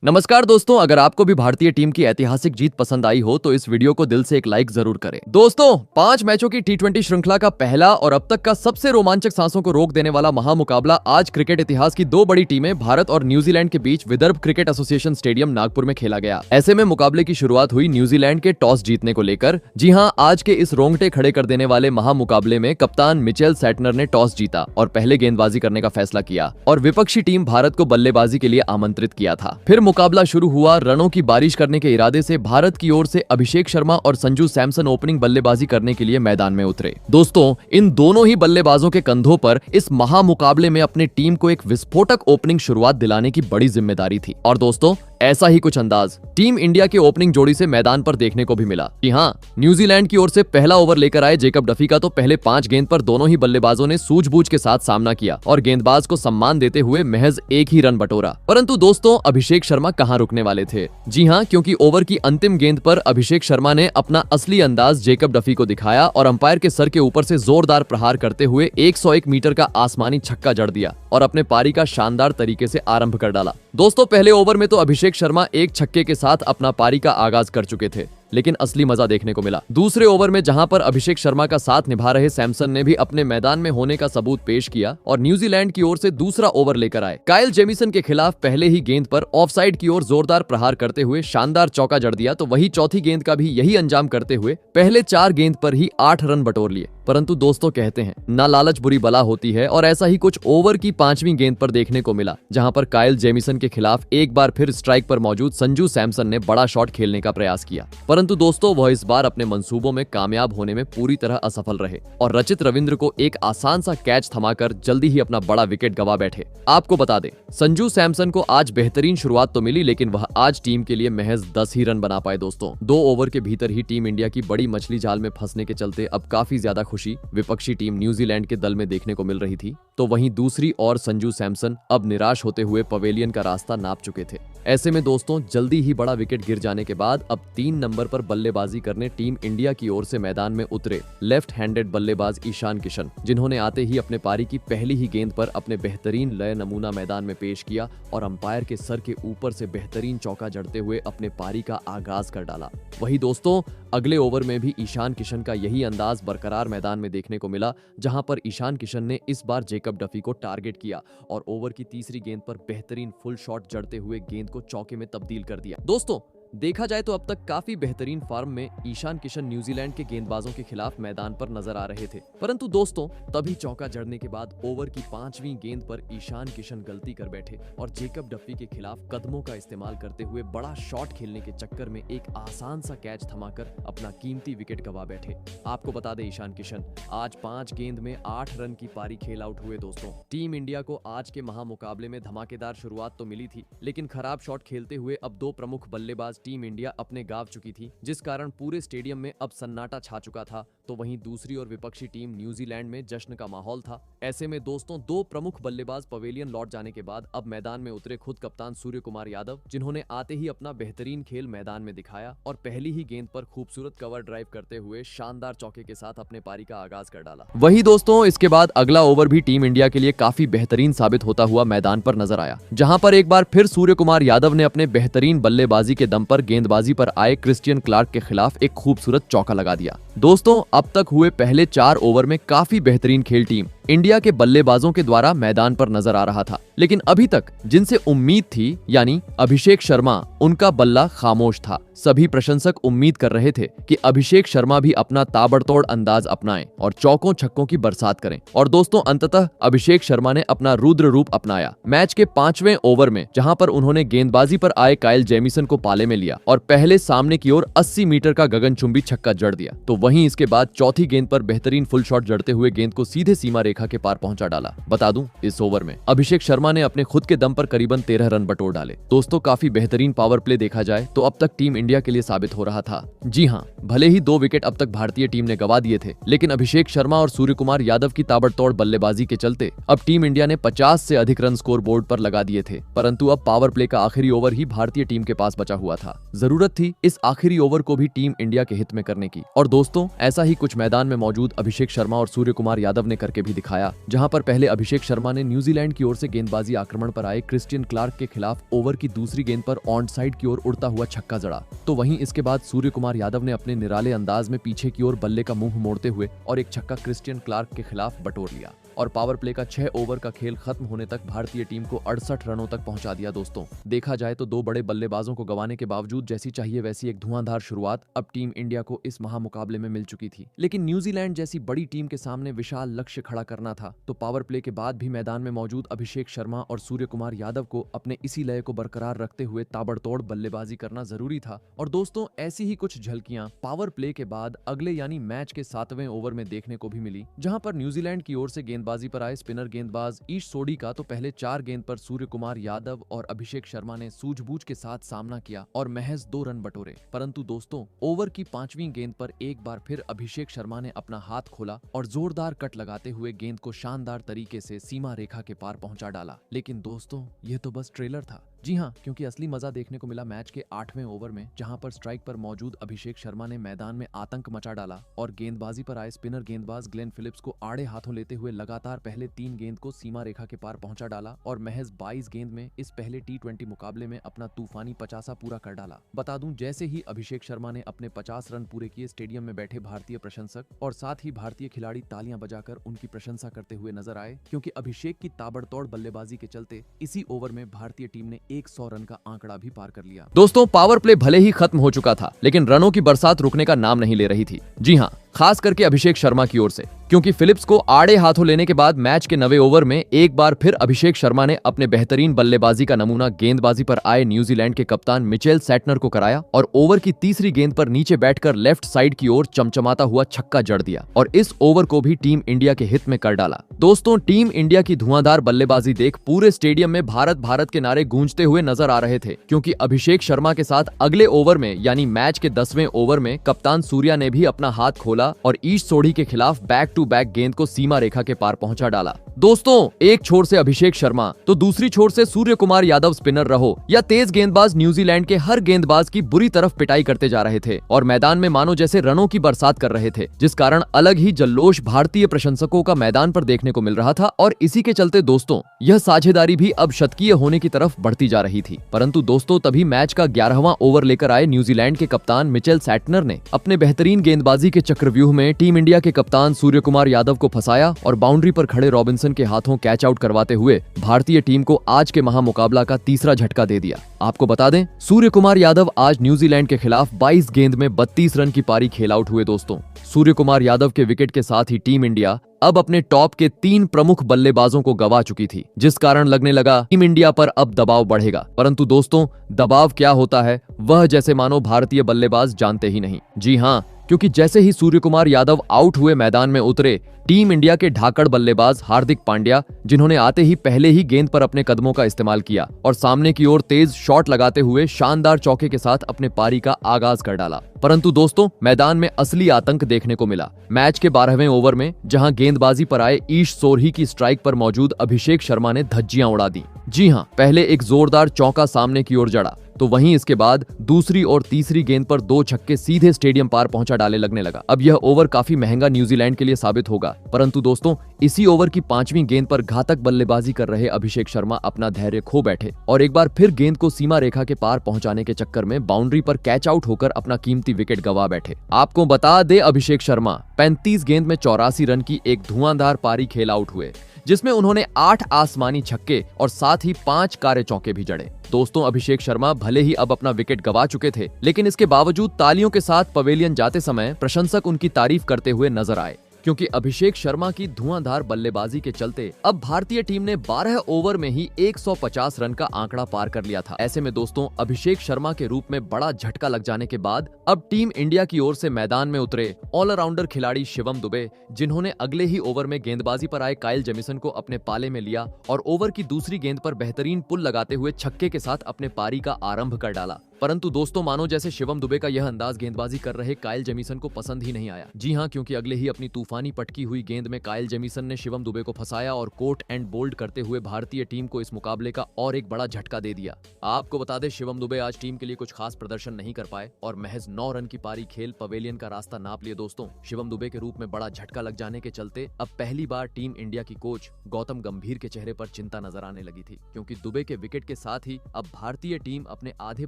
नमस्कार दोस्तों, अगर आपको भी भारतीय टीम की ऐतिहासिक जीत पसंद आई हो तो इस वीडियो को दिल से एक लाइक जरूर करें। दोस्तों, 5 मैचों की टी20 श्रृंखला का पहला और अब तक का सबसे रोमांचक सांसों को रोक देने वाला महामुकाबला आज क्रिकेट इतिहास की 2 बड़ी टीमें भारत और न्यूजीलैंड के बीच Vidarbha cricket association stadium Nagpur में खेला गया। ऐसे में मुकाबले की शुरुआत हुई न्यूजीलैंड के टॉस जीतने को लेकर। जी हां, आज के इस रोंगटे खड़े कर देने वाले महामुकाबले में कप्तान मिचेल सैटनर ने टॉस जीता और पहले गेंदबाजी करने का फैसला किया और विपक्षी टीम भारत को बल्लेबाजी के लिए आमंत्रित किया था। फिर मुकाबला शुरू हुआ। रनों की बारिश करने के इरादे से भारत की ओर से अभिषेक शर्मा और संजू सैमसन ओपनिंग बल्लेबाजी करने के लिए मैदान में उतरे। दोस्तों, इन दोनों ही बल्लेबाजों के कंधों पर इस महामुकाबले में अपने टीम को एक विस्फोटक ओपनिंग शुरुआत दिलाने की बड़ी जिम्मेदारी थी। और दोस्तों, ऐसा ही कुछ अंदाज टीम इंडिया के ओपनिंग जोड़ी से मैदान पर देखने को भी मिला। जी हां, न्यूजीलैंड की ओर से पहला ओवर लेकर आए जेकब डफी का तो पहले 5 गेंद पर दोनों ही बल्लेबाजों ने सूझबूझ के साथ सामना किया और गेंदबाज को सम्मान देते हुए महज एक ही रन बटोरा। परंतु दोस्तों, अभिषेक शर्मा कहां रुकने वाले थे। जी हां, क्योंकि ओवर की अंतिम गेंद पर अभिषेक शर्मा ने अपना असली अंदाज जेकब डफी को दिखाया और अंपायर के सर के ऊपर से जोरदार प्रहार करते हुए 101 मीटर का आसमानी छक्का जड़ दिया और अपने पारी का शानदार तरीके से आरंभ कर डाला। दोस्तों, पहले ओवर में तो अभिषेक शर्मा एक छक्के के साथ अपना पारी का आगाज कर चुके थे, लेकिन असली मजा देखने को मिला दूसरे ओवर में, जहां पर अभिषेक शर्मा का साथ निभा रहे सैमसन ने भी अपने मैदान में होने का सबूत पेश किया और न्यूजीलैंड की ओर से दूसरा ओवर लेकर आए। काइल जेमिसन के खिलाफ पहले ही गेंद पर ऑफसाइड की ओर जोरदार प्रहार करते हुए शानदार चौका जड़ दिया, तो वही चौथी गेंद का भी यही अंजाम करते हुए पहले 4 गेंद पर ही 8 रन बटोर लिए। परंतु दोस्तों, कहते हैं ना लालच बुरी बला होती है, और ऐसा ही कुछ ओवर की 5वीं गेंद पर देखने को मिला, जहां पर काइल जेमिसन के खिलाफ एक बार फिर स्ट्राइक पर मौजूद संजू सैमसन ने बड़ा शॉट खेलने का प्रयास किया। परंतु दोस्तों, वह इस बार अपने मंसूबों में कामयाब होने में पूरी तरह असफल रहे और रचित रविंद्र को एक आसान सा कैच थमाकर जल्दी ही अपना बड़ा विकेट गंवा बैठे। आपको बता दें, संजू सैमसन को आज बेहतरीन शुरुआत तो मिली, लेकिन वह आज टीम के लिए महज 10 ही रन बना पाए। दोस्तों, 2 ओवर के भीतर ही टीम इंडिया की बड़ी मछली जाल में फंसने के चलते अब काफी ज्यादा खुशी विपक्षी टीम न्यूजीलैंड के दल में देखने को मिल रही थी, तो वहीं दूसरी ओर संजू सैमसन अब निराश होते हुए पवेलियन का रास्ता नाप चुके थे। ऐसे में दोस्तों, जल्दी ही बड़ा विकेट गिर जाने के बाद अब 3 नंबर पर बल्लेबाजी करने टीम इंडिया की ओर से मैदान में उतरे लेफ्ट हैंडेड बल्लेबाज ईशान किशन, जिन्होंने आते ही अपने पारी की पहली ही गेंद पर अपने बेहतरीन लय नमूना मैदान में पेश किया और अंपायर के सर के ऊपर से बेहतरीन चौका जड़ते हुए अपने पारी का आगाज कर डाला। वही दोस्तों, अगले ओवर में भी ईशान किशन का यही अंदाज बरकरार मैदान में देखने को मिला, जहां पर ईशान किशन ने इस बार जेकब डफी को टारगेट किया और ओवर की तीसरी गेंद पर बेहतरीन फुल शॉट जड़ते हुए गेंद को चौके में तब्दील कर दिया। दोस्तों, देखा जाए तो अब तक काफी बेहतरीन फॉर्म में ईशान किशन न्यूजीलैंड के गेंदबाजों के खिलाफ मैदान पर नजर आ रहे थे। परंतु दोस्तों, तभी चौका जड़ने के बाद ओवर की 5वीं गेंद पर ईशान किशन गलती कर बैठे और जेकब डफी के खिलाफ कदमों का इस्तेमाल करते हुए बड़ा शॉट खेलने के चक्कर में एक आसान सा कैच थमाकर अपना कीमती विकेट गंवा बैठे। आपको बता दें, ईशान किशन आज 5 गेंद में 8 रन की पारी खेल आउट हुए। दोस्तों, टीम इंडिया को आज के महामुकाबले में धमाकेदार शुरुआत तो मिली थी, लेकिन खराब शॉट खेलते हुए अब 2 प्रमुख बल्लेबाज टीम इंडिया अपने गांव चुकी थी, जिस कारण पूरे स्टेडियम में अब सन्नाटा छा चुका था। तो वहीं दूसरी ओर विपक्षी टीम न्यूजीलैंड में जश्न का माहौल था। ऐसे में दोस्तों, 2 प्रमुख बल्लेबाज पवेलियन लौट जाने के बाद अब मैदान में उतरे खुद कप्तान सूर्य कुमार यादव, जिन्होंने आते ही अपना बेहतरीन खेल मैदान में दिखाया और पहली ही गेंद पर खूबसूरत कवर ड्राइव करते हुए शानदार चौके के साथ अपने पारी का आगाज कर डाला। वही दोस्तों, इसके बाद अगला ओवर भी टीम इंडिया के लिए काफी बेहतरीन साबित होता हुआ मैदान पर नजर आया, जहां पर एक बार फिर सूर्य कुमार यादव ने अपने बेहतरीन बल्लेबाजी के दम पर गेंदबाजी पर आए क्रिस्टियन क्लार्क के खिलाफ एक खूबसूरत चौका लगा दिया। दोस्तों, अब तक हुए पहले 4 ओवर में काफी बेहतरीन खेल टीम इंडिया के बल्लेबाजों के द्वारा मैदान पर नजर आ रहा था, लेकिन अभी तक जिनसे उम्मीद थी, यानी अभिषेक शर्मा, उनका बल्ला खामोश था। सभी प्रशंसक उम्मीद कर रहे थे कि अभिषेक शर्मा भी अपना ताबड़तोड़ अंदाज अपनाएं और चौकों छक्कों की बरसात करें। और दोस्तों, अंततः अभिषेक शर्मा ने अपना रुद्र रूप अपनाया मैच के 5वें ओवर में, जहां पर उन्होंने गेंदबाजी पर आए काइल जेमिसन को पाले में लिया और पहले सामने की ओर 80 मीटर का गगनचुंबी छक्का जड़ दिया। तो वहीं इसके बाद चौथी गेंद पर बेहतरीन फुल शॉट जड़ते हुए गेंद को सीधे सीमा रेखा के पार पहुंचा डाला। बता दूं, इस ओवर में अभिषेक शर्मा ने अपने खुद के दम पर करीबन 13 रन बटोर डाले। दोस्तों, काफी बेहतरीन पावर प्ले देखा जाए तो अब तक टीम इंडिया के लिए साबित हो रहा था। जी हां, भले ही 2 विकेट अब तक भारतीय टीम ने गंवा दिए थे, लेकिन अभिषेक शर्मा और सूर्य कुमार यादव की ताबड़तोड़ बल्लेबाजी के चलते अब टीम इंडिया ने 50 से अधिक रन स्कोर बोर्ड पर लगा दिए थे। परंतु अब पावर प्ले का आखिरी ओवर ही भारतीय टीम के पास बचा हुआ था। जरूरत थी इस आखिरी ओवर को भी टीम इंडिया के हित में करने की। और दोस्तों, दोस्तों ऐसा ही कुछ मैदान में मौजूद अभिषेक शर्मा और सूर्य कुमार यादव ने करके भी दिखाया, जहां पर पहले अभिषेक शर्मा ने न्यूजीलैंड की ओर से गेंदबाजी आक्रमण पर आए क्रिस्टियन क्लार्क के खिलाफ ओवर की दूसरी गेंद पर ऑन साइड की ओर उड़ता हुआ छक्का जड़ा, तो वहीं इसके बाद सूर्य कुमार यादव ने अपने निराले अंदाज में पीछे की ओर बल्ले का मुंह मोड़ते हुए और एक छक्का क्रिस्टियन क्लार्क के खिलाफ बटोर लिया और पावर प्ले का 6 ओवर का खेल खत्म होने तक भारतीय टीम को 68 रनों तक पहुंचा दिया। दोस्तों देखा जाए तो दो बड़े बल्लेबाजों को गंवाने के बावजूद जैसी चाहिए वैसी एक धुआंधार शुरुआत अब टीम इंडिया को इस महामुकाबले में मिल चुकी थी, लेकिन न्यूजीलैंड जैसी बड़ी टीम के सामने विशाल लक्ष्य खड़ा करना था, तो पावर प्ले के बाद भी मैदान में मौजूद अभिषेक शर्मा और सूर्य कुमार यादव को अपने इसी लय को बरकरार रखते हुए ताबड़तोड़ बल्लेबाजी करना जरूरी था। और दोस्तों ऐसी ही कुछ झलकियां पावर प्ले के बाद अगले यानी मैच के 7वें ओवर में देखने को भी मिली, जहां पर न्यूजीलैंड की ओर से गेंदबाजी पर आए स्पिनर गेंदबाज ईश सोडी का तो पहले 4 गेंद पर सूर्य कुमार यादव और अभिषेक शर्मा ने सूझबूझ के साथ सामना किया और महज 2 रन बटोरे, परंतु दोस्तों ओवर की 5वीं गेंद पर एक बार फिर अभिषेक शर्मा ने अपना हाथ खोला और जोरदार कट लगाते हुए गेंद को शानदार तरीके से सीमा रेखा के पार पहुंचा डाला। लेकिन दोस्तों ये तो बस ट्रेलर था। जी हाँ, क्योंकि असली मजा देखने को मिला मैच के 8वें ओवर में, जहां पर स्ट्राइक पर मौजूद अभिषेक शर्मा ने मैदान में आतंक मचा डाला और गेंदबाजी पर आए स्पिनर गेंदबाज ग्लेन फिलिप्स को आड़े हाथों लेते हुए लगातार पहले 3 गेंद को सीमा रेखा के पार पहुंचा डाला और महज 22 गेंद में इस पहले T20 मुकाबले में अपना तूफानी 50 पूरा कर डाला। बता दूं जैसे ही अभिषेक शर्मा ने अपने 50 रन पूरे किए, स्टेडियम में बैठे भारतीय प्रशंसक और साथ ही भारतीय खिलाड़ी तालियां बजाकर उनकी प्रशंसा करते हुए नजर आए, क्योंकि अभिषेक की ताबड़तोड़ बल्लेबाजी के चलते इसी ओवर में भारतीय टीम ने 100 रन का आंकड़ा भी पार कर लिया। दोस्तों पावर प्ले भले ही खत्म हो चुका था, लेकिन रनों की बरसात रुकने का नाम नहीं ले रही थी। जी हाँ, खास करके अभिषेक शर्मा की ओर से, क्योंकि फिलिप्स को आड़े हाथों लेने के बाद मैच के 9वें ओवर में एक बार फिर अभिषेक शर्मा ने अपने बेहतरीन बल्लेबाजी का नमूना गेंदबाजी पर आए न्यूजीलैंड के कप्तान मिचेल सैटनर को कराया और ओवर की तीसरी गेंद पर नीचे बैठकर लेफ्ट साइड की ओर चमचमाता हुआ छक्का जड़ दिया और इस ओवर को भी टीम इंडिया के हित में कर डाला। दोस्तों टीम इंडिया की धुआंधार बल्लेबाजी देख पूरे स्टेडियम में भारत भारत के नारे गूंजते हुए नजर आ रहे थे, क्योंकि अभिषेक शर्मा के साथ अगले ओवर में यानी मैच के 10वें ओवर में कप्तान सूर्या ने भी अपना हाथ खोला और ईश सोढ़ी के खिलाफ बैक टू बैक गेंद को सीमा रेखा के पार पहुंचा डाला। दोस्तों एक छोर से अभिषेक शर्मा तो दूसरी छोर से सूर्य कुमार यादव स्पिनर रहो या तेज गेंदबाज न्यूजीलैंड के हर गेंदबाज की बुरी तरफ पिटाई करते जा रहे थे और मैदान में मानो जैसे रनों की बरसात कर रहे थे, जिस कारण अलग ही जल्लोष भारतीय प्रशंसकों का मैदान पर देखने को मिल रहा था। और इसी के चलते दोस्तों यह साझेदारी भी अब शतकीय होने की तरफ बढ़ती जा रही थी। परंतु दोस्तों तभी मैच का 11वां ओवर लेकर आए न्यूजीलैंड के कप्तान मिचेल सैटनर ने अपने बेहतरीन गेंदबाजी के चक्रव्यूह में टीम इंडिया के कप्तान सूर्य कुमार यादव को फंसाया और बाउंड्री पर खड़े रॉबिन्सन के हाथों कैच आउट करवाते हुए भारतीय टीम को आज के महामुकाबला का तीसरा झटका दे दिया। आपको बता दें सूर्य कुमार यादव आज न्यूजीलैंड के खिलाफ 22 गेंद में 32 रन की पारी खेल आउट हुए। दोस्तों सूर्य कुमार यादव के विकेट के साथ ही टीम इंडिया अब अपने टॉप के 3 प्रमुख बल्लेबाजों को गंवा चुकी थी, जिस कारण लगने लगा टीम इंडिया पर अब दबाव बढ़ेगा। परंतु दोस्तों दबाव क्या होता है वह जैसे मानो भारतीय बल्लेबाज जानते ही नहीं। जी हाँ, क्योंकि जैसे ही सूर्य कुमार यादव आउट हुए मैदान में उतरे, टीम इंडिया के ढाकड़ बल्लेबाज हार्दिक पांड्या, जिन्होंने आते ही पहले ही गेंद पर अपने कदमों का इस्तेमाल किया और सामने की ओर तेज शॉट लगाते हुए शानदार चौके के साथ अपने पारी का आगाज कर डाला। परंतु दोस्तों मैदान में असली आतंक देखने को मिला मैच के 12वें ओवर में, जहां गेंदबाजी पर आए ईश सोढ़ी की स्ट्राइक पर मौजूद अभिषेक शर्मा ने धज्जियां उड़ा दी। जी हां, पहले एक जोरदार चौका सामने की ओर जड़ा, तो वहीं इसके बाद दूसरी और तीसरी गेंद पर 2 छक्के सीधे स्टेडियम पार पहुंचा डाले लगने लगा। अब यह ओवर काफी महंगा न्यूजीलैंड के लिए साबित होगा, परंतु दोस्तों इसी ओवर की 5वीं गेंद पर घातक बल्लेबाजी कर रहे अभिषेक शर्मा अपना धैर्य खो बैठे और एक बार फिर गेंद को सीमा रेखा के पार पहुंचाने के चक्कर में बाउंड्री पर कैच आउट होकर अपना कीमती विकेट गंवा बैठे। आपको बता दे अभिषेक शर्मा 35 गेंद में 84 रन की एक धुआंधार पारी खेल आउट हुए, जिसमें उन्होंने 8 आसमानी छक्के और साथ ही 5 कारे चौके भी जड़े। दोस्तों अभिषेक शर्मा भले ही अब अपना विकेट गंवा चुके थे, लेकिन इसके बावजूद तालियों के साथ पवेलियन जाते समय प्रशंसक उनकी तारीफ करते हुए नजर आए, क्योंकि अभिषेक शर्मा की धुआंधार बल्लेबाजी के चलते अब भारतीय टीम ने 12 ओवर में ही 150 रन का आंकड़ा पार कर लिया था। ऐसे में दोस्तों अभिषेक शर्मा के रूप में बड़ा झटका लग जाने के बाद अब टीम इंडिया की ओर से मैदान में उतरे ऑलराउंडर खिलाड़ी शिवम दुबे, जिन्होंने अगले ही ओवर में गेंदबाजी पर आए काइल जेमिसन को अपने पाले में लिया और ओवर की दूसरी गेंद पर बेहतरीन पुल लगाते हुए छक्के के साथ अपने पारी का आरंभ कर डाला। परंतु दोस्तों मानो जैसे शिवम दुबे का यह अंदाज गेंदबाजी कर रहे काइल जेमिसन को पसंद ही नहीं आया। जी हाँ, क्योंकि अगले ही अपनी तूफानी पटकी हुई गेंद में काइल जेमिसन ने शिवम दुबे को फंसाया और कोट एंड बोल्ड करते हुए भारतीय टीम को इस मुकाबले का और एक बड़ा झटका दे दिया। आपको बता दें, शिवम दुबे आज टीम के लिए कुछ खास प्रदर्शन नहीं कर पाए और महज 9 रन की पारी खेल पवेलियन का रास्ता नाप लिए। दोस्तों शिवम दुबे के रूप में बड़ा झटका लग जाने के चलते अब पहली बार टीम इंडिया की कोच गौतम गंभीर के चेहरे पर चिंता नजर आने लगी थी, क्योंकि दुबे के विकेट के साथ ही अब भारतीय टीम अपने आधे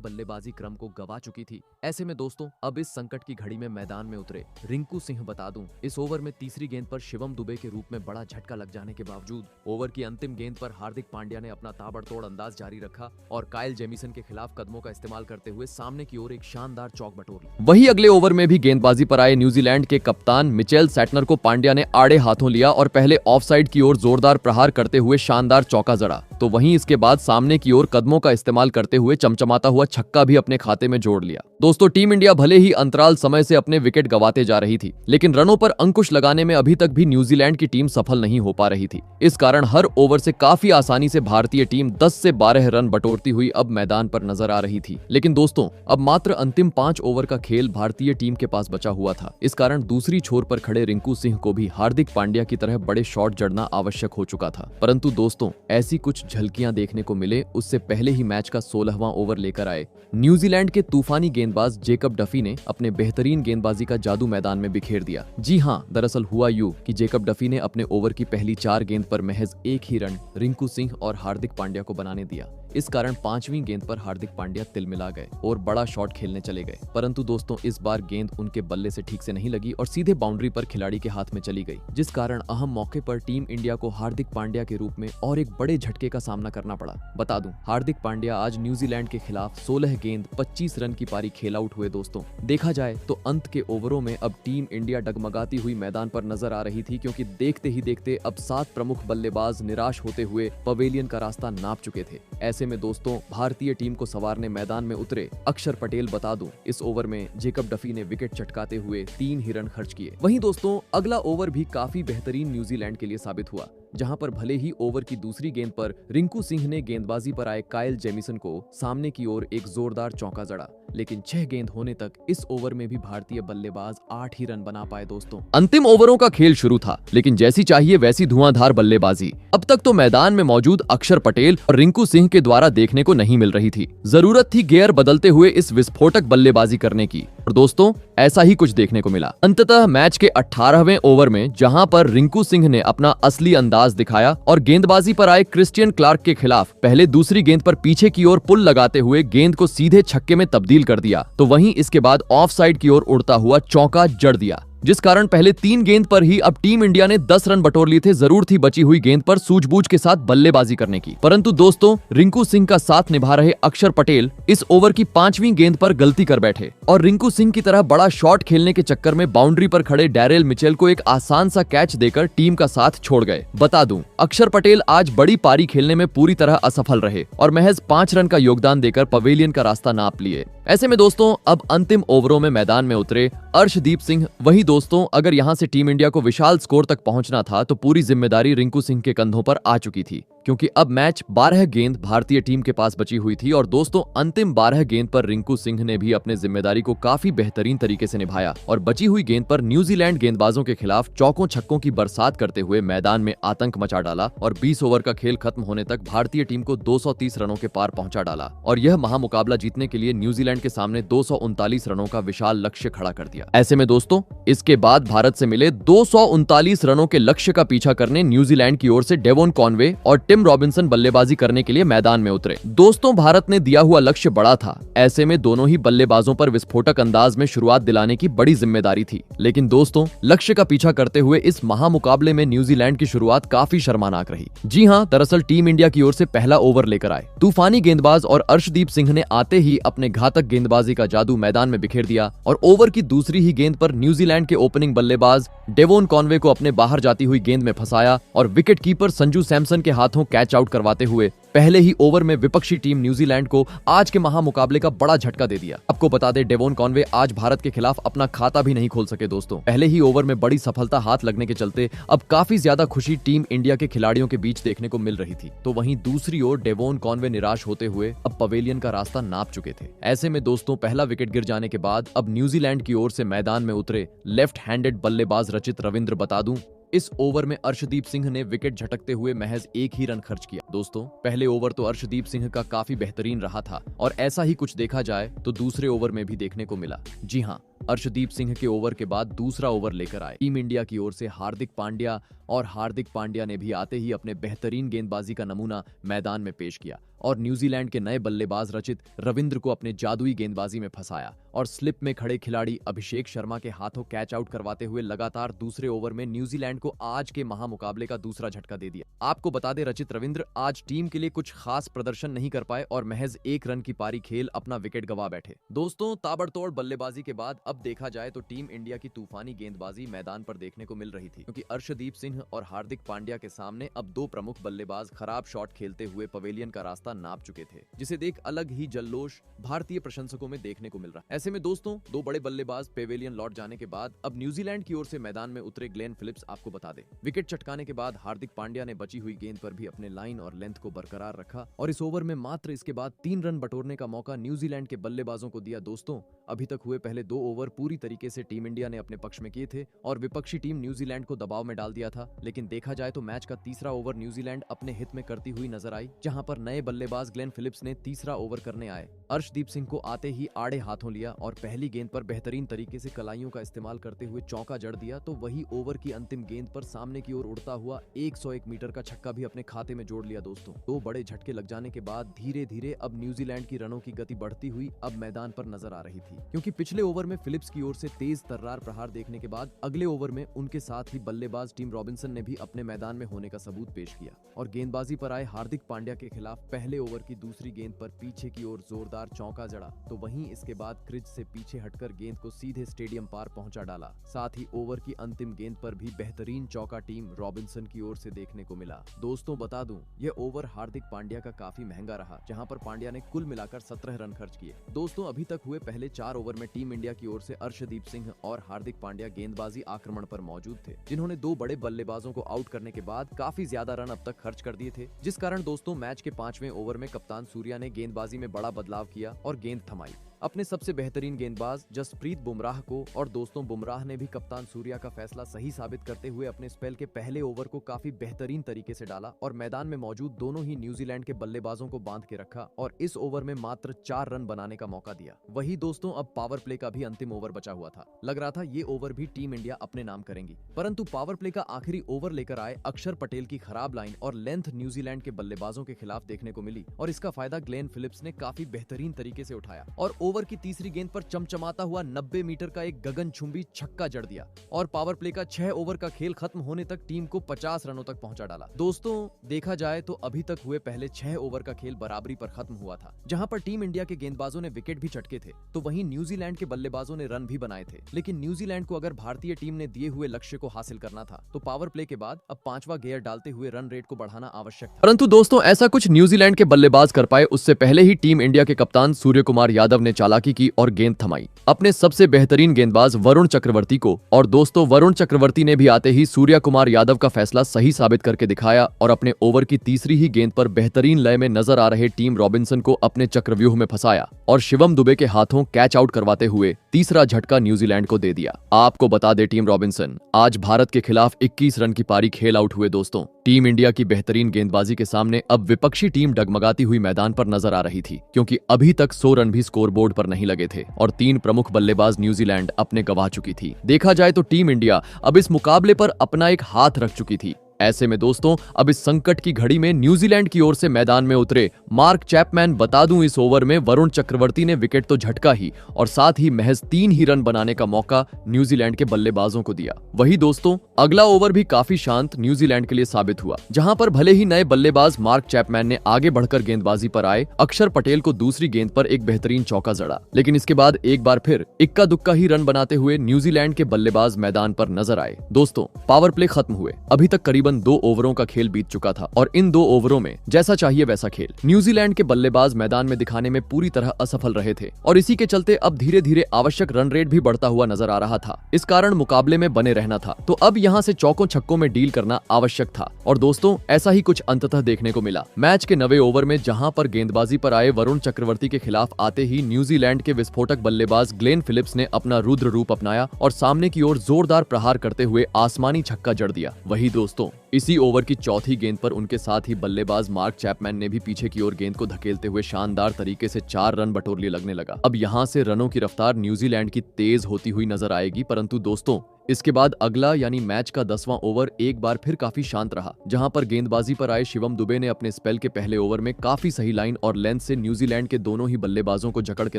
बल्लेबाजी क्रम को गवा चुकी थी। ऐसे में दोस्तों अब इस संकट की घड़ी में मैदान में उतरे रिंकू सिंह। बता दूं, इस ओवर में तीसरी गेंद पर शिवम दुबे के रूप में बड़ा झटका लग जाने के बावजूद ओवर की अंतिम गेंद पर हार्दिक पांड्या ने अपना ताबड़तोड़ अंदाज जारी रखा और काइल जेमिसन के खिलाफ कदमों का इस्तेमाल करते हुए सामने की ओर एक शानदार चौक बटोर ली। वही अगले ओवर में भी गेंदबाजी पर आए न्यूजीलैंड के कप्तान मिचेल सैटनर को पांड्या ने आड़े हाथों लिया और पहले ऑफसाइड की ओर जोरदार प्रहार करते हुए शानदार चौका जड़ा, तो वहीं इसके बाद सामने की ओर कदमों का इस्तेमाल करते हुए चमचमाता हुआ छक्का भी अपने खाते में जोड़ लिया। दोस्तों टीम इंडिया भले ही अंतराल समय से अपने विकेट गंवाते जा रही थी, लेकिन रनों पर अंकुश लगाने में अभी तक भी न्यूजीलैंड की टीम सफल नहीं हो पा रही थी। इस कारण हर ओवर से काफी आसानी से भारतीय टीम 10 से 12 रन बटोरती हुई अब मैदान पर नजर आ रही थी। लेकिन दोस्तों अब मात्र अंतिम 5 ओवर का खेल भारतीय टीम के पास बचा हुआ था। इस कारण दूसरी छोर पर खड़े रिंकू सिंह को भी हार्दिक पांड्या की तरह बड़े शॉट जड़ना आवश्यक हो चुका था। परंतु दोस्तों ऐसी कुछ झलकियां देखने को मिले उससे पहले ही मैच का 16वां ओवर लेकर आए न्यूजीलैंड के तूफानी गेंदबाज जेकब डफी ने अपने बेहतरीन गेंदबाजी का जादू मैदान में बिखेर दिया। जी हाँ, दरअसल हुआ यूं कि जेकब डफी ने अपने ओवर की पहली 4 गेंद पर महज एक ही रन रिंकू सिंह और हार्दिक पांड्या को बनाने दिया। इस कारण 5वीं गेंद पर हार्दिक पांड्या तिलमिला गए और बड़ा शॉट खेलने चले गए। परंतु दोस्तों इस बार गेंद उनके बल्ले से ठीक से नहीं लगी और सीधे बाउंड्री पर खिलाड़ी के हाथ में चली गई, जिस कारण अहम मौके पर टीम इंडिया को हार्दिक पांड्या के रूप में और एक बड़े झटके का सामना करना पड़ा। बता दूं, हार्दिक पांड्या आज न्यूजीलैंड के खिलाफ 16 गेंद 25 रन की पारी खेल आउट हुए। दोस्तों देखा जाए तो अंत के ओवरों में अब टीम इंडिया डगमगाती हुई मैदान पर नजर आ रही थी, क्योंकि देखते ही देखते अब 7 प्रमुख बल्लेबाज निराश होते हुए पवेलियन का रास्ता नाप चुके थे। ऐसे में दोस्तों भारतीय टीम को संवारने मैदान में उतरे अक्षर पटेल। बता दूं, इस ओवर में जेकब डफी ने विकेट चटकाते हुए 3 ही रन खर्च किए। वहीं दोस्तों अगला ओवर भी काफी बेहतरीन न्यूजीलैंड के लिए साबित हुआ, जहां पर भले ही ओवर की दूसरी गेंद पर रिंकू सिंह ने गेंदबाजी पर आए काइल जेमिसन को सामने की ओर एक जोरदार चौका जड़ा, लेकिन 6 गेंद होने तक इस ओवर में भी भारतीय बल्लेबाज 8 ही रन बना पाए। दोस्तों अंतिम ओवरों का खेल शुरू था, लेकिन जैसी चाहिए वैसी धुआंधार बल्लेबाजी अब तक तो मैदान में मौजूद अक्षर पटेल और रिंकू सिंह के द्वारा देखने को नहीं मिल रही थी। जरूरत थी गियर बदलते हुए इस विस्फोटक बल्लेबाजी करने की, और दोस्तों ऐसा ही कुछ देखने को मिला। अंततः मैच के 18वें ओवर में जहां पर रिंकू सिंह ने अपना असली अंदाज दिखाया और गेंदबाजी पर आए क्रिस्टियन क्लार्क के खिलाफ पहले दूसरी गेंद पर पीछे की ओर पुल लगाते हुए गेंद को सीधे छक्के में तब्दील कर दिया, तो वहीं इसके बाद ऑफ साइड की ओर उड़ता हुआ चौका जड़ दिया, जिस कारण पहले 3 गेंद पर ही अब टीम इंडिया ने 10 रन बटोर लिए थे। जरूर थी बची हुई गेंद पर सूझबूझ के साथ बल्लेबाजी करने की, परंतु दोस्तों रिंकू सिंह का साथ निभा रहे अक्षर पटेल इस ओवर की 5वीं गेंद पर गलती कर बैठे और रिंकू सिंह की तरह बड़ा शॉट खेलने के चक्कर में बाउंड्री पर खड़े डैरेल मिचेल को एक आसान सा कैच देकर टीम का साथ छोड़ गए। बता दूं, अक्षर पटेल आज बड़ी पारी खेलने में पूरी तरह असफल रहे और महज 5 रन का योगदान देकर पवेलियन का रास्ता नाप लिए। ऐसे में दोस्तों अब अंतिम ओवरों में मैदान में उतरे अर्शदीप सिंह। वही दोस्तों अगर यहां से टीम इंडिया को विशाल स्कोर तक पहुंचना था तो पूरी जिम्मेदारी रिंकू सिंह के कंधों पर आ चुकी थी, क्योंकि अब मैच 12 गेंद भारतीय टीम के पास बची हुई थी और दोस्तों अंतिम 12 गेंद पर रिंकू सिंह ने भी अपने जिम्मेदारी को काफी बेहतरीन तरीके से निभाया और बची हुई गेंद पर न्यूजीलैंड गेंदबाजों के खिलाफ चौकों छक्कों की बरसात करते हुए मैदान में आतंक मचा डाला और 20 ओवर का खेल खत्म होने तक भारतीय टीम को 230 रनों के पार पहुंचा डाला और यह महामुकाबला जीतने के लिए न्यूजीलैंड के सामने 239 रनों का विशाल लक्ष्य खड़ा कर दिया। ऐसे में दोस्तों इसके बाद भारत से मिले 239 रनों के लक्ष्य का पीछा करने न्यूजीलैंड की ओर से डेवोन कॉनवे और टिम रॉबिन्सन बल्लेबाजी करने के लिए मैदान में उतरे। दोस्तों भारत ने दिया हुआ लक्ष्य बड़ा था, ऐसे में दोनों ही बल्लेबाजों पर विस्फोटक अंदाज में शुरुआत दिलाने की बड़ी जिम्मेदारी थी। लेकिन दोस्तों लक्ष्य का पीछा करते हुए इस महामुकाबले में न्यूजीलैंड की शुरुआत काफी शर्मनाक रही। जी हां, दरअसल टीम इंडिया की ओर से पहला ओवर लेकर आए तूफानी गेंदबाज और अर्शदीप सिंह ने आते ही अपने घातक गेंदबाजी का जादू मैदान में बिखेर दिया और ओवर की दूसरी ही गेंद पर न्यूजीलैंड के ओपनिंग बल्लेबाज डेवोन कॉनवे को अपने बाहर जाती हुई गेंद में फंसाया और विकेट कीपर संजू सैमसन के हाथों हाथों कैच आउट करवाते हुए पहले ही ओवर में विपक्षी टीम न्यूजीलैंड को आज के महामुकाबले का बड़ा झटका दे दिया। आपको बता दें, डेवोन कॉनवे आज भारत के खिलाफ अपना खाता भी नहीं खोल सके दोस्तों। पहले ही ओवर में बड़ी सफलता हाथ लगने के चलते अब काफी ज्यादा खुशी टीम इंडिया के खिलाड़ियों के बीच देखने को मिल रही थी। तो वहीं दूसरी ओर डेवोन कॉनवे निराश होते हुए अब पवेलियन का रास्ता नाप चुके थे। ऐसे में दोस्तों, पहला विकेट गिर जाने के बाद अब न्यूजीलैंड की ओर से मैदान में उतरे लेफ्ट हैंडेड बल्लेबाज रचित रविंद्र। बता दूं, इस ओवर में अर्शदीप सिंह ने विकेट झटकते हुए महज एक ही रन खर्च किया। दोस्तों, पहले ओवर तो अर्शदीप सिंह का काफी बेहतरीन रहा था और ऐसा ही कुछ देखा जाए तो दूसरे ओवर में भी देखने को मिला। जी हां, अर्शदीप सिंह के ओवर के बाद दूसरा ओवर लेकर आए टीम इंडिया की ओर से हार्दिक पांड्या, और हार्दिक पांड्या ने भी आते ही अपने बेहतरीन गेंदबाजी का नमूना मैदान में पेश किया और न्यूजीलैंड के नए बल्लेबाज रचित रविंद्र को अपने जादुई गेंदबाजी में फंसाया और स्लिप में खड़े खिलाड़ी अभिषेक शर्मा के हाथों कैच आउट करवाते हुए लगातार दूसरे ओवर में न्यूजीलैंड को आज के महामुकाबले का दूसरा झटका दे दिया। आपको बता दें, रचित रविंद्र आज टीम के लिए कुछ खास प्रदर्शन नहीं कर पाए और महज एक रन की पारी खेल अपना विकेट गंवा बैठे। दोस्तों, ताबड़तोड़ बल्लेबाजी के बाद अब देखा जाए तो टीम इंडिया की तूफानी गेंदबाजी मैदान पर देखने को मिल रही थी, क्योंकि अर्शदीप सिंह और हार्दिक पांड्या के सामने अब दो प्रमुख बल्लेबाज खराब शॉट खेलते हुए पवेलियन का रास्ता नाप चुके थे, जिसे देख अलग ही जल्लोष भारतीय प्रशंसकों में देखने को मिल रहा। ऐसे में दोस्तों, दो बड़े बल्लेबाज पवेलियन लौट जाने के बाद अब न्यूजीलैंड की ओर से मैदान में उतरे ग्लेन फिलिप्स। आपको बता दें, विकेट चटकाने के बाद हार्दिक पांड्या ने बची हुई गेंद पर भी अपने लाइन और लेंथ को बरकरार रखा और इस ओवर में मात्र इसके बाद 3 रन बटोरने का मौका न्यूजीलैंड के बल्लेबाजों को दिया। दोस्तों, अभी तक हुए पहले 2 ओवर पूरी तरीके से टीम इंडिया ने अपने पक्ष में किए थे और विपक्षी टीम न्यूजीलैंड को दबाव में डाल दिया था, लेकिन देखा जाए तो मैच का तीसरा ओवर न्यूजीलैंड अपने हित में करती हुई नजर आई, जहां पर नए बल्लेबाज ग्लेन फिलिप्स ने तीसरा ओवर करने आए। अर्शदीप सिंह को आते ही आड़े हाथों लिया और पहली गेंद पर बेहतरीन तरीके से कलाइयों का इस्तेमाल करते हुए चौका जड़ दिया, तो वही ओवर की अंतिम गेंद पर सामने की ओर उड़ता हुआ 101 मीटर का छक्का भी अपने खाते में जोड़ लिया। दोस्तों, 2 बड़े झटके लग जाने के बाद धीरे धीरे अब न्यूजीलैंड की रनों की गति बढ़ती हुई अब मैदान पर नजर आ रही थी, क्योंकि पिछले ओवर में फिलिप्स की ओर से तेज तर्रार प्रहार देखने के बाद अगले ओवर में उनके साथ ही बल्लेबाज टीम रॉबिन्सन ने भी अपने मैदान में होने का सबूत पेश किया और गेंदबाजी पर आए हार्दिक पांड्या के खिलाफ पहले ओवर की दूसरी गेंद पर पीछे की ओर जोरदार चौका जड़ा, तो वहीं इसके बाद क्रीज से पीछे हटकर गेंद को सीधे स्टेडियम पार पहुंचा डाला। साथ ही ओवर की अंतिम गेंद पर भी बेहतरीन चौका टीम रॉबिन्सन की ओर से देखने को मिला। दोस्तों, बता दूं, यह ओवर हार्दिक पांड्या का काफी महंगा रहा, जहां पर पांड्या ने कुल मिलाकर 17 रन खर्च किए। दोस्तों, अभी तक हुए पहले 4 ओवर में टीम इंडिया की ओर से अर्शदीप सिंह और हार्दिक पांड्या गेंदबाजी आक्रमण पर मौजूद थे, जिन्होंने 2 बड़े बल्लेबाजों को आउट करने के बाद काफी ज्यादा रन अब तक खर्च कर दिए थे, जिस कारण दोस्तों मैच के 5वें ओवर में कप्तान सूर्या ने गेंदबाजी में बड़ा बदलाव किया और गेंद थमाई अपने सबसे बेहतरीन गेंदबाज जसप्रीत बुमराह को। और दोस्तों, बुमराह ने भी कप्तान सूर्या का फैसला सही साबित करते हुए अपने स्पेल के पहले ओवर को काफी बेहतरीन तरीके से डाला और मैदान में मौजूद दोनों ही न्यूजीलैंड के बल्लेबाजों को बांध के रखा और इस ओवर में मात्र 4 रन बनाने का मौका दिया। वही दोस्तों, अब पावर प्ले का भी अंतिम ओवर बचा हुआ था। लग रहा था ये ओवर भी टीम इंडिया अपने नाम करेंगी, परंतु पावर प्ले का आखिरी ओवर लेकर आए अक्षर पटेल की खराब लाइन और लेंथ न्यूजीलैंड के बल्लेबाजों के खिलाफ देखने को मिली और इसका फायदा ग्लेन फिलिप्स ने काफी बेहतरीन तरीके से उठाया और ओवर की तीसरी गेंद पर चमचमाता हुआ 90 मीटर का एक गगनचुंबी छक्का जड़ दिया और पावर प्ले का 6 ओवर का खेल खत्म होने तक टीम को 50 रनों तक पहुंचा डाला। दोस्तों, देखा जाए तो अभी तक हुए पहले 6 ओवर का खेल बराबरी पर खत्म हुआ था, जहां पर टीम इंडिया के गेंदबाजों ने विकेट भी चटके थे, तो वहीं न्यूजीलैंड के बल्लेबाजों ने रन भी बनाए थे। लेकिन न्यूजीलैंड को अगर भारतीय टीम ने दिए हुए लक्ष्य को हासिल करना था तो पावर प्ले के बाद अब 5वां गियर डालते हुए रन रेट को बढ़ाना आवश्यक था। परंतु दोस्तों, ऐसा कुछ न्यूजीलैंड के बल्लेबाज कर पाए उससे पहले ही टीम इंडिया के कप्तान सूर्य कुमार यादव ने चालाकी की और गेंद थमाई अपने सबसे बेहतरीन गेंदबाज वरुण चक्रवर्ती को। और दोस्तों, वरुण चक्रवर्ती ने भी आते ही सूर्य कुमार यादव का फैसला सही साबित करके दिखाया और अपने ओवर की तीसरी ही गेंद पर बेहतरीन लय में नजर आ रहे टीम रॉबिन्सन को अपने चक्रव्यूह में फंसाया और शिवम दुबे के हाथों कैच आउट करवाते हुए तीसरा झटका न्यूजीलैंड को दे दिया। आपको बता दे, टीम रॉबिन्सन आज भारत के खिलाफ 21 रन की पारी खेल आउट हुए। दोस्तों, टीम इंडिया की बेहतरीन गेंदबाजी के सामने अब विपक्षी टीम डगमगाती हुई मैदान पर नजर आ रही थी, क्योंकि अभी तक 100 रन भी स्कोरबोर्ड पर नहीं लगे थे और 3 प्रमुख बल्लेबाज न्यूजीलैंड अपने गंवा चुकी थी। देखा जाए तो टीम इंडिया अब इस मुकाबले पर अपना एक हाथ रख चुकी थी। ऐसे में दोस्तों, अब इस संकट की घड़ी में न्यूजीलैंड की ओर से मैदान में उतरे मार्क चैपमैन। बता दूं, इस ओवर में वरुण चक्रवर्ती ने विकेट तो झटका ही और साथ ही महज 3 ही रन बनाने का मौका न्यूजीलैंड के बल्लेबाजों को दिया। वही दोस्तों, अगला ओवर भी काफी शांत न्यूजीलैंड के लिए साबित हुआ, जहां पर भले ही नए बल्लेबाज मार्क चैपमैन ने आगे बढ़कर गेंदबाजी पर आए अक्षर पटेल को दूसरी गेंद पर एक बेहतरीन चौका जड़ा, लेकिन इसके बाद एक बार फिर इक्का दुक्का ही रन बनाते हुए न्यूजीलैंड के बल्लेबाज मैदान पर नजर आए। दोस्तों, पावर प्ले खत्म हुए अभी तक करीबन तकरीबन 2 ओवरों का खेल बीत चुका था और इन 2 ओवरों में जैसा चाहिए वैसा खेल न्यूजीलैंड के बल्लेबाज मैदान में दिखाने में पूरी तरह असफल रहे थे और इसी के चलते अब धीरे धीरे आवश्यक रन रेट भी बढ़ता हुआ नजर आ रहा था। इस कारण मुकाबले में बने रहना था, तो अब यहाँ से चौकों छक्कों में डील करना आवश्यक था और दोस्तों ऐसा ही कुछ अंततः देखने को मिला। मैच के 9वें ओवर में जहां पर गेंदबाजी पर आए वरुण चक्रवर्ती के खिलाफ आते ही न्यूजीलैंड के विस्फोटक बल्लेबाज ग्लेन फिलिप्स ने अपना रुद्र रूप अपनाया और सामने की ओर जोरदार प्रहार करते हुए आसमानी छक्का जड़ दिया। वही दोस्तों इसी ओवर की चौथी गेंद पर उनके साथ ही बल्लेबाज मार्क चैपमैन ने भी पीछे की ओर गेंद को धकेलते हुए शानदार तरीके से 4 रन बटोर लिए लगने लगा। अब यहाँ से रनों की रफ्तार न्यूजीलैंड की तेज होती हुई नजर आएगी, परंतु दोस्तों इसके बाद अगला यानी मैच का 10वां ओवर एक बार फिर काफी शांत रहा, जहां पर गेंदबाजी पर आए शिवम दुबे ने अपने स्पेल के पहले ओवर में काफी सही लाइन और लेंथ से न्यूजीलैंड के दोनों ही बल्लेबाजों को जकड़ के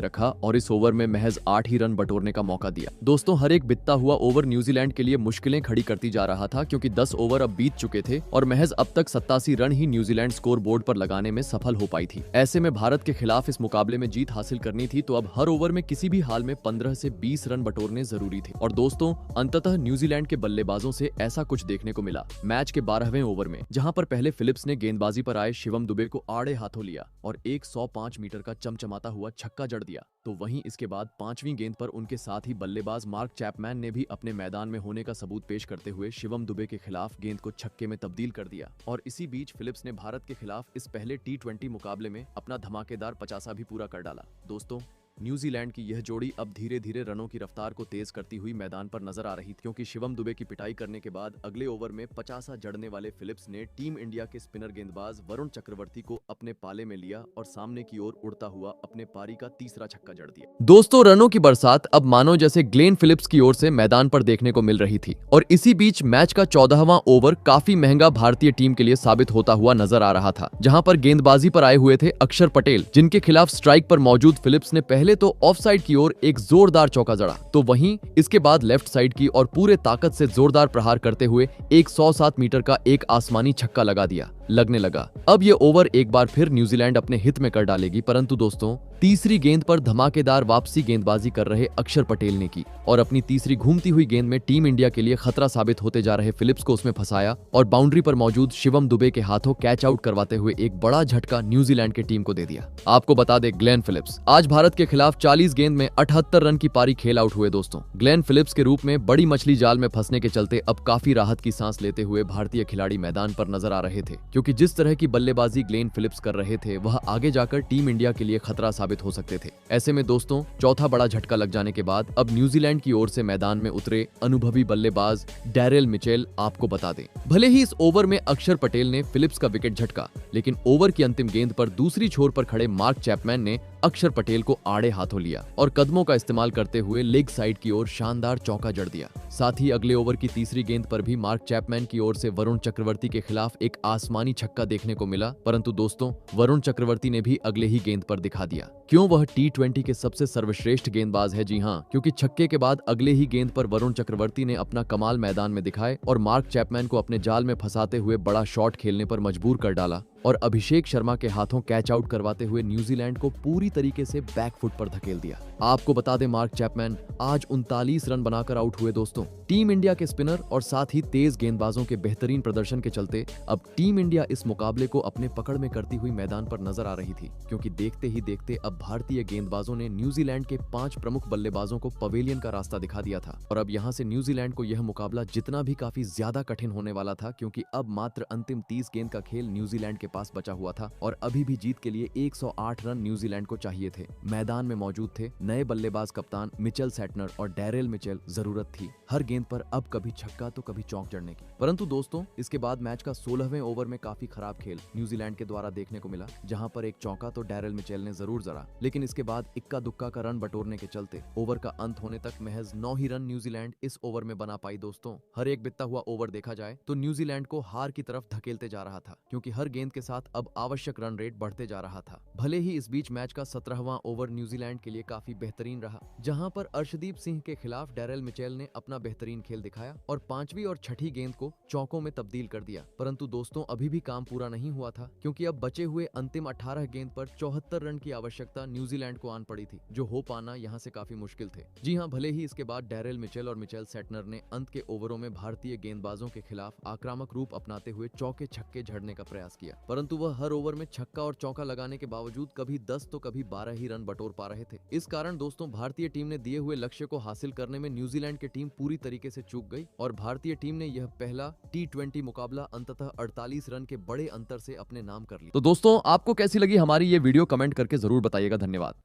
रखा और इस ओवर में महज 8 ही रन बटोरने का मौका दिया। दोस्तों हर एक बीतता हुआ ओवर न्यूजीलैंड के लिए मुश्किलें खड़ी करती जा रहा था, क्योंकि 10 ओवर अब बीत चुके थे और महज अब तक 87 रन ही न्यूजीलैंड स्कोर बोर्ड पर लगाने में सफल हो पाई थी। ऐसे में भारत के खिलाफ इस मुकाबले में जीत हासिल करनी थी, तो अब हर ओवर में किसी भी हाल में 15 से 20 रन बटोरने जरूरी थे और दोस्तों अंततः न्यूजीलैंड के बल्लेबाजों से ऐसा कुछ देखने को मिला। मैच के 12वें ओवर में जहां पर पहले फिलिप्स ने गेंदबाजी पर आए शिवम दुबे को आड़े हाथों लिया और 105 मीटर का चमचमाता हुआ छक्का जड़ दिया, तो वहीं इसके बाद 5वीं गेंद पर उनके साथ ही बल्लेबाज मार्क चैपमैन ने भी अपने मैदान में होने का सबूत पेश करते हुए शिवम दुबे के खिलाफ गेंद को छक्के में तब्दील कर दिया और इसी बीच फिलिप्स ने भारत के खिलाफ इस पहले T20 मुकाबले में अपना धमाकेदार 50 भी पूरा कर डाला। दोस्तों न्यूजीलैंड की यह जोड़ी अब धीरे धीरे रनों की रफ्तार को तेज करती हुई मैदान पर नजर आ रही थी, क्योंकि शिवम दुबे की पिटाई करने के बाद अगले ओवर में 50 जड़ने वाले फिलिप्स ने टीम इंडिया के स्पिनर गेंदबाज वरुण चक्रवर्ती को अपने पाले में लिया और सामने की ओर उड़ता हुआ अपने पारी का तीसरा छक्का जड़ दिया। दोस्तों रनों की बरसात अब मानो जैसे ग्लेन फिलिप्स की ओर से मैदान पर देखने को मिल रही थी और इसी बीच मैच का 14वां ओवर काफी महंगा भारतीय टीम के लिए साबित होता हुआ नजर आ रहा था, जहां पर गेंदबाजी पर आए हुए थे अक्षर पटेल, जिनके खिलाफ स्ट्राइक पर मौजूद फिलिप्स ने पहले तो ऑफ साइड की ओर एक जोरदार चौका जड़ा, तो वहीं इसके बाद लेफ्ट साइड की और पूरे ताकत से जोरदार प्रहार करते हुए 107 मीटर का एक आसमानी छक्का लगा दिया लगने लगा। अब ये ओवर एक बार फिर न्यूजीलैंड अपने हित में कर डालेगी, परंतु दोस्तों तीसरी गेंद पर धमाकेदार वापसी गेंदबाजी कर रहे अक्षर पटेल ने की और अपनी तीसरी घूमती हुई गेंद में टीम इंडिया के लिए खतरा साबित होते जा रहे फिलिप्स को उसमें फंसाया और बाउंड्री पर मौजूद शिवम दुबे के हाथों कैच आउट करवाते हुए एक बड़ा झटका न्यूजीलैंड की टीम को दे दिया। आपको बता दें ग्लेन फिलिप्स आज भारत के खिलाफ 40 गेंद में 78 रन की पारी खेल आउट हुए। दोस्तों ग्लेन फिलिप्स के रूप में बड़ी मछली जाल में फंसने के चलते अब काफी राहत की सांस लेते हुए भारतीय खिलाड़ी मैदान पर नजर आ रहे थे, क्योंकि जिस तरह की बल्लेबाजी ग्लेन फिलिप्स कर रहे थे वह आगे जाकर टीम इंडिया के लिए खतरा साबित हो सकते थे। ऐसे में दोस्तों चौथा बड़ा झटका लग जाने के बाद अब न्यूजीलैंड की ओर से मैदान में उतरे अनुभवी बल्लेबाज डैरेल मिचेल आपको बता दें, भले ही इस ओवर में अक्षर पटेल ने फिलिप्स का विकेट झटका, लेकिन ओवर की अंतिम गेंद पर दूसरी छोर पर खड़े मार्क चैपमैन ने अक्षर पटेल को आड़े हाथों लिया और कदमों का इस्तेमाल करते हुए लेग साइड की ओर शानदार चौका जड़ दिया। साथ ही अगले ओवर की तीसरी गेंद पर भी मार्क चैपमैन की ओर से वरुण चक्रवर्ती के खिलाफ एक आसमानी छक्का देखने को मिला, परंतु दोस्तों वरुण चक्रवर्ती ने भी अगले ही गेंद पर दिखा दिया क्यों वह T20 के सबसे सर्वश्रेष्ठ गेंदबाज है। जी हाँ, क्योंकि छक्के के बाद अगले ही गेंद पर वरुण चक्रवर्ती ने अपना कमाल मैदान में दिखाए और मार्क चैपमैन को अपने जाल में फंसाते हुए बड़ा शॉट खेलने पर मजबूर कर डाला और अभिषेक शर्मा के हाथों कैच आउट करवाते हुए न्यूजीलैंड को पूरी तरीके से बैक फुट पर धकेल दिया। आपको बता दें मार्क चैपमैन आज 39 रन बनाकर आउट हुए। दोस्तों टीम इंडिया के स्पिनर और साथ ही तेज गेंदबाजों के बेहतरीन प्रदर्शन के चलते अब टीम इंडिया इस मुकाबले को अपने पकड़ में करती हुई मैदान पर नजर आ रही थी, क्योंकि देखते ही देखते अब भारतीय गेंदबाजों ने न्यूजीलैंड के 5 प्रमुख बल्लेबाजों को पवेलियन का रास्ता दिखा दिया था और अब यहाँ से न्यूजीलैंड को यह मुकाबला जितना भी काफी ज्यादा कठिन होने वाला था, क्योंकि अब मात्र अंतिम 30 गेंद का खेल न्यूजीलैंड के पास बचा हुआ था और अभी भी जीत के लिए 108 रन न्यूजीलैंड को चाहिए थे। मैदान में मौजूद थे नए बल्लेबाज कप्तान मिचेल सैटनर और डैरेल मिचेल। जरूरत थी हर गेंद पर अब कभी छक्का तो कभी चौक जड़ने की, परंतु दोस्तों इसके बाद मैच का 16वें ओवर में काफी खराब खेल न्यूजीलैंड के द्वारा देखने को मिला, जहां पर एक चौका तो डैरेल मिचेल ने जरूर जड़ा, लेकिन इसके बाद इक्का दुक्का का रन बटोरने के चलते ओवर का अंत होने तक महज 9 ही रन न्यूजीलैंड इस ओवर में बना पाई। दोस्तों हर एक बीतता हुआ ओवर देखा जाए तो न्यूजीलैंड को हार की तरफ धकेलते जा रहा था, क्योंकि हर गेंद के के साथ अब आवश्यक रन रेट बढ़ते जा रहा था। भले ही इस बीच मैच का 17वां ओवर न्यूजीलैंड के लिए काफी बेहतरीन रहा, जहां पर अर्शदीप सिंह के खिलाफ डेरेल मिचेल ने अपना बेहतरीन खेल दिखाया और 5वीं और 6ठी गेंद को चौकों में तब्दील कर दिया। परंतु दोस्तों, अभी भी काम पूरा नहीं हुआ था, क्योंकि अब बचे हुए अंतिम 18 गेंद पर 74 रन की आवश्यकता न्यूजीलैंड को आन पड़ी थी, जो हो पाना यहाँ से काफी मुश्किल थे। जी हाँ, भले ही इसके बाद डेरेल मिचेल और मिचेल सेटनर ने अंत के ओवरों में भारतीय गेंदबाजों के खिलाफ आक्रामक रूप अपनाते हुए चौके छक्के झड़ने का प्रयास किया, परंतु वह हर ओवर में छक्का और चौका लगाने के बावजूद कभी 10 तो कभी 12 ही रन बटोर पा रहे थे। इस कारण दोस्तों, भारतीय टीम ने दिए हुए लक्ष्य को हासिल करने में न्यूजीलैंड की टीम पूरी तरीके से चूक गई और भारतीय टीम ने यह पहला T20 मुकाबला अंततः 48 रन के बड़े अंतर से अपने नाम कर लिया। तो दोस्तों, आपको कैसी लगी हमारी ये वीडियो, कमेंट करके जरूर बताइएगा। धन्यवाद।